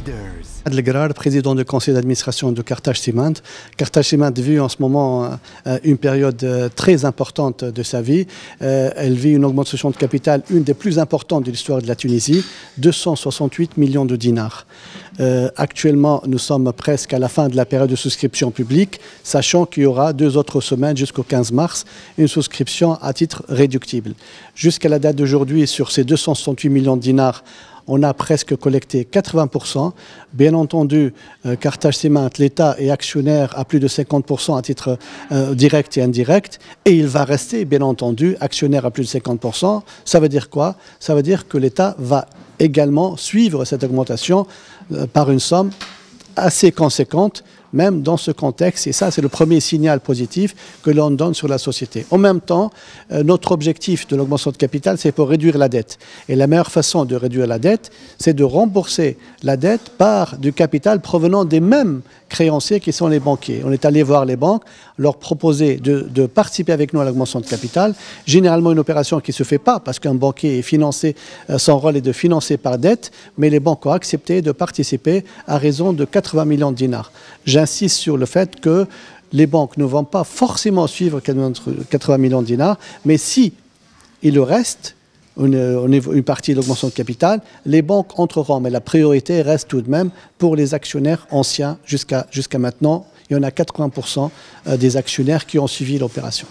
Leaders. Adel Grar, président du conseil d'administration de Carthage Cement. Carthage Cement vit en ce moment une période très importante de sa vie. Elle vit une augmentation de capital, une des plus importantes de l'histoire de la Tunisie, 268 millions de dinars. Actuellement, nous sommes presque à la fin de la période de souscription publique, sachant qu'il y aura 2 autres semaines jusqu'au 15 mars, une souscription à titre réductible. Jusqu'à la date d'aujourd'hui, sur ces 268 millions de dinars, on a presque collecté 80%. Bien entendu, Carthage Cement, l'État est actionnaire à plus de 50% à titre direct et indirect. Et il va rester, bien entendu, actionnaire à plus de 50%. Ça veut dire quoi? Ça veut dire que l'État va également suivre cette augmentation par une somme assez conséquente, même dans ce contexte. Et ça, c'est le premier signal positif que l'on donne sur la société. En même temps, notre objectif de l'augmentation de capital, c'est pour réduire la dette. Et la meilleure façon de réduire la dette, c'est de rembourser la dette par du capital provenant des mêmes créanciers qui sont les banquiers. On est allé voir les banques, leur proposer de participer avec nous à l'augmentation de capital. Généralement, une opération qui ne se fait pas parce qu'un banquier est financé, son rôle est de financer par dette, mais les banques ont accepté de participer à raison de 80 millions de dinars. J'insiste sur le fait que les banques ne vont pas forcément suivre 80 millions de dinars, mais si il reste une partie de l'augmentation de capital, les banques entreront, mais la priorité reste tout de même pour les actionnaires anciens jusqu'à maintenant. Il y en a 80% des actionnaires qui ont suivi l'opération.